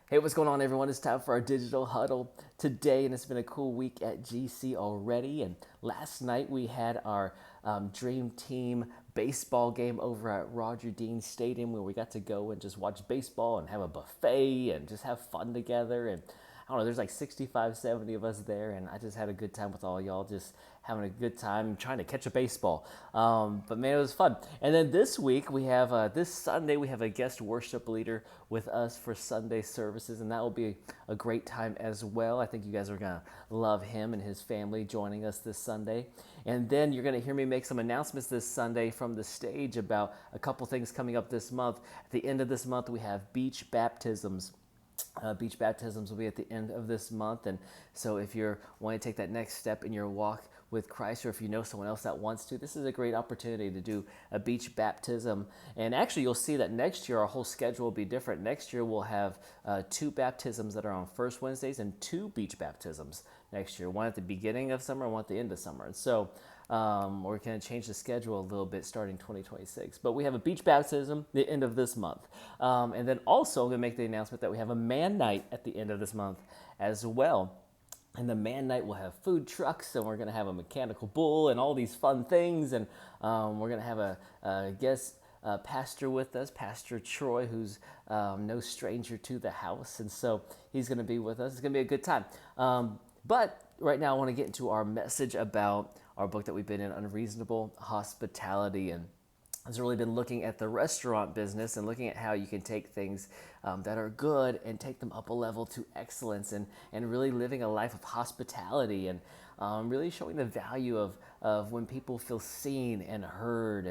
Hey, what's going on, everyone? It's time for our digital huddle today, and it's been a cool week at GC already. And last night we had our dream team baseball game over at Roger Dean Stadium, where we got to go and just watch baseball and have a buffet and just have fun together. And I don't know, there's like 65, 70 of us there, and I just had a good time with all y'all, just having a good time trying to catch a baseball. But man, it was fun. And then this week, this Sunday, we have a guest worship leader with us for Sunday services, and that will be a great time as well. I think you guys are going to love him and his family joining us this Sunday. And then you're going to hear me make some announcements this Sunday from the stage about a couple things coming up this month. At the end of this month, we have beach baptisms. Beach baptisms will be at the end of this month, and so if you're wanting to take that next step in your walk with Christ, or if you know someone else that wants to, this is a great opportunity to do a beach baptism. And actually, you'll see that next year our whole schedule will be different. Next year we'll have two baptisms that are on first Wednesdays and two beach baptisms next year, one at the beginning of summer and one at the end of summer. And so we're going to change the schedule a little bit starting 2026. But we have a beach baptism the end of this month. And then also, I'm going to make the announcement that we have a man night at the end of this month as well. And the man night will have food trucks, and we're going to have a mechanical bull and all these fun things. And we're going to have a guest pastor with us, Pastor Troy, who's no stranger to the house. And so he's going to be with us. It's going to be a good time. But right now, I want to get into our message about our book that we've been in, Unreasonable Hospitality. And has really been looking at the restaurant business and looking at how you can take things that are good and take them up a level to excellence, and really living a life of hospitality, and really showing the value of when people feel seen and heard,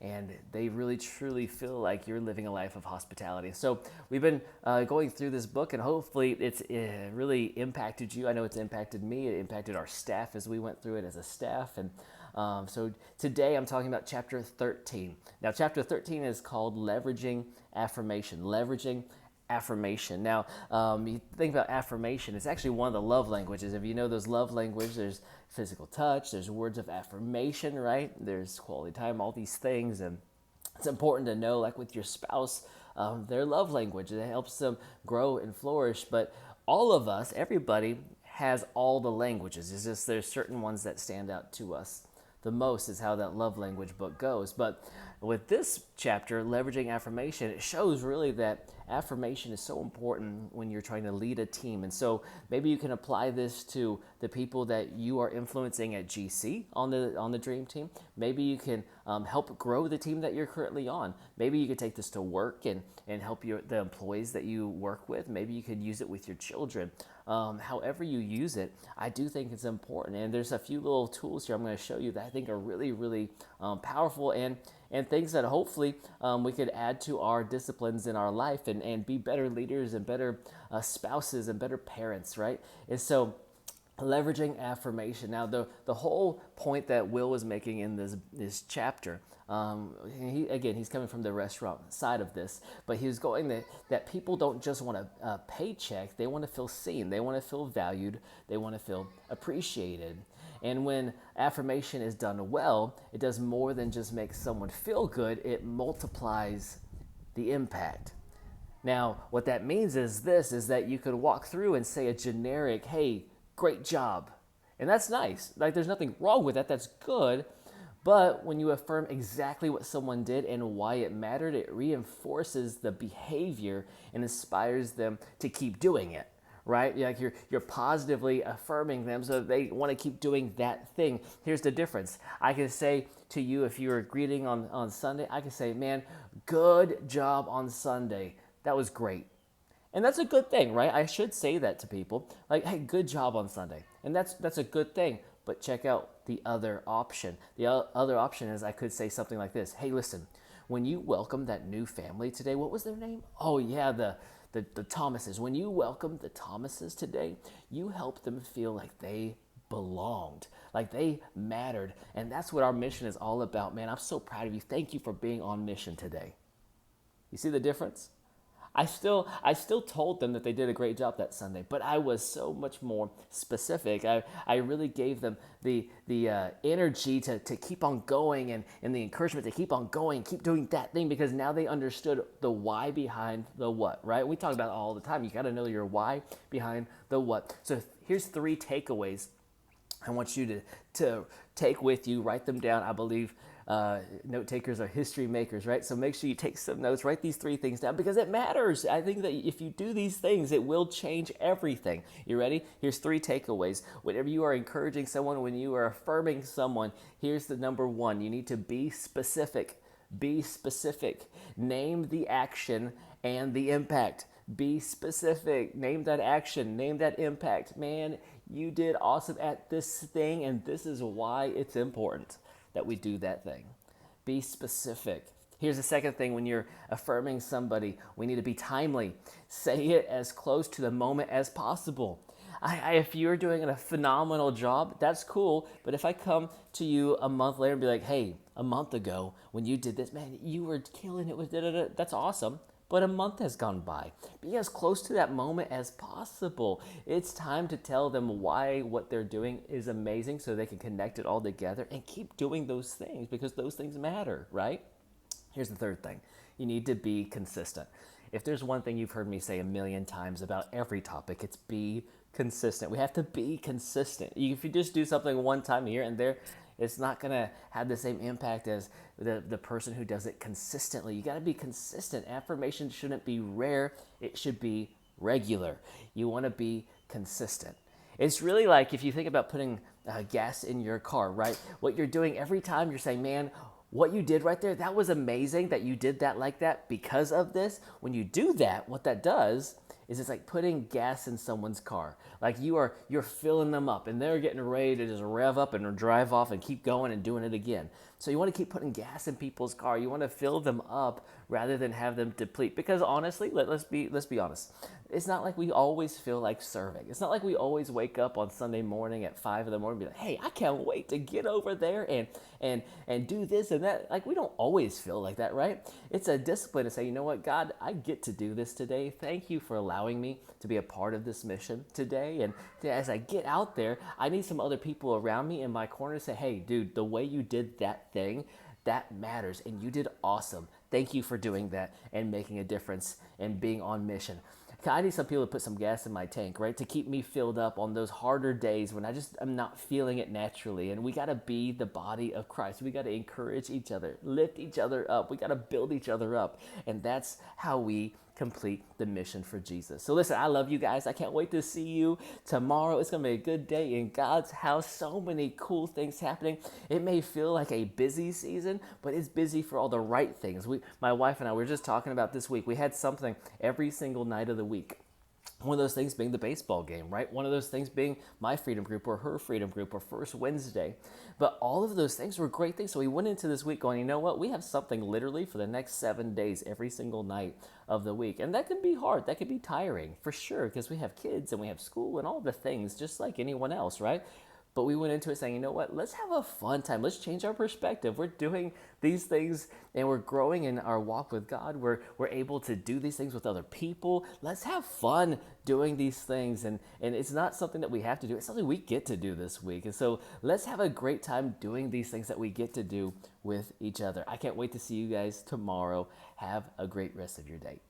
and they really truly feel like you're living a life of hospitality. So we've been going through this book, and hopefully it's really impacted you. I know it's impacted me. It impacted our staff as we went through it as a staff. And so today I'm talking about chapter 13. Now, chapter 13 is called Leveraging Affirmation. Leveraging affirmation. Now, you think about affirmation, it's actually one of the love languages. If you know those love languages, there's physical touch, there's words of affirmation, right? There's quality time, all these things. And it's important to know, like with your spouse, their love language. It helps them grow and flourish. But all of us, everybody, has all the languages. It's just there's certain ones that stand out to us the most, is how that love language book goes. But with this chapter, Leveraging Affirmation, it shows really that affirmation is so important when you're trying to lead a team. And so maybe you can apply this to the people that you are influencing at GC on the dream team. Maybe you can help grow the team that you're currently on. Maybe you could take this to work and help the employees that you work with. Maybe you could use it with your children. However you use it, I do think it's important. And there's a few little tools here I'm going to show you that I think are really, really powerful, and things that hopefully we could add to our disciplines in our life, and be better leaders and better spouses and better parents, right? And so leveraging affirmation. Now, the whole point that Will was making in this chapter, he's coming from the restaurant side of this, but he was going that people don't just want a paycheck, they want to feel seen, they want to feel valued, they want to feel appreciated. And when affirmation is done well, it does more than just make someone feel good, it multiplies the impact. Now, what that means is that you could walk through and say a generic, hey, great job. And that's nice. Like, there's nothing wrong with that. That's good. But when you affirm exactly what someone did and why it mattered, it reinforces the behavior and inspires them to keep doing it. Right? Like you're positively affirming them so they want to keep doing that thing. Here's the difference. I can say to you, if you were greeting on Sunday, I can say, man, good job on Sunday. That was great. And that's a good thing, right? I should say that to people. Like, hey, good job on Sunday. And that's a good thing. But check out the other option. The other option is I could say something like this. Hey, listen, when you welcomed that new family today, what was their name? Oh, yeah, the Thomases. When you welcomed the Thomases today, you helped them feel like they belonged, like they mattered. And that's what our mission is all about, man. I'm so proud of you. Thank you for being on mission today. You see the difference? I still told them that they did a great job that Sunday, but I was so much more specific. I really gave them the energy to keep on going, and the encouragement to keep on going, keep doing that thing, because now they understood the why behind the what, right? We talk about it all the time. You got to know your why behind the what. So here's 3 takeaways I want you to take with you, write them down. I believe note takers are history makers, right? So make sure you take some notes, write these 3 things down because it matters. I think that if you do these things, it will change everything. You ready? Here's 3 takeaways. Whenever you are encouraging someone, when you are affirming someone, here's the number 1. You need to be specific. Be specific. Name the action and the impact. Be specific. Name that action. Name that impact. Man, you did awesome at this thing, and this is why it's important that we do that thing. Be specific. Here's the second thing: when you're affirming somebody, we need to be timely. Say it as close to the moment as possible. If you're doing a phenomenal job, that's cool. But if I come to you a month later and be like, hey, a month ago when you did this, man, you were killing it with da-da-da, that's awesome. But a month has gone by. Be as close to that moment as possible. It's time to tell them why what they're doing is amazing so they can connect it all together and keep doing those things because those things matter, right? Here's the third thing. You need to be consistent. If there's one thing you've heard me say a million times about every topic, it's be consistent. We have to be consistent. If you just do something one time here and there, it's not going to have the same impact as the person who does it consistently. You got to be consistent. Affirmation shouldn't be rare. It should be regular. You want to be consistent. It's really like if you think about putting gas in your car, right? What you're doing every time you're saying, man, what you did right there, that was amazing that you did that like that because of this. When you do that, what that does is it's like putting gas in someone's car. Like you're filling them up and they're getting ready to just rev up and drive off and keep going and doing it again. So you want to keep putting gas in people's car. You want to fill them up rather than have them deplete. Because honestly, let's be honest. It's not like we always feel like serving. It's not like we always wake up on Sunday morning at 5 in the morning and be like, hey, I can't wait to get over there and do this and that. Like we don't always feel like that, right? It's a discipline to say, you know what, God, I get to do this today. Thank you for allowing me to be a part of this mission today. And as I get out there, I need some other people around me in my corner to say, hey, dude, the way you did that thing, that matters. And you did awesome. Thank you for doing that and making a difference and being on mission. I need some people to put some gas in my tank, right? To keep me filled up on those harder days when I'm not feeling it naturally. And we got to be the body of Christ. We got to encourage each other, lift each other up. We got to build each other up. And that's how we complete the mission for Jesus. So listen, I love you guys. I can't wait to see you tomorrow. It's going to be a good day in God's house. So many cool things happening. It may feel like a busy season, but it's busy for all the right things. My wife and I were just talking about this week. We had something every single night of the week. One of those things being the baseball game, right? One of those things being my freedom group or her freedom group or First Wednesday. But all of those things were great things. So we went into this week going, you know what? We have something literally for the next 7 days every single night of the week. And that can be hard. That can be tiring for sure because we have kids and we have school and all the things just like anyone else, right? But we went into it saying, you know what, let's have a fun time. Let's change our perspective. We're doing these things and we're growing in our walk with God. We're able to do these things with other people. Let's have fun doing these things. And it's not something that we have to do. It's something we get to do this week. And so let's have a great time doing these things that we get to do with each other. I can't wait to see you guys tomorrow. Have a great rest of your day.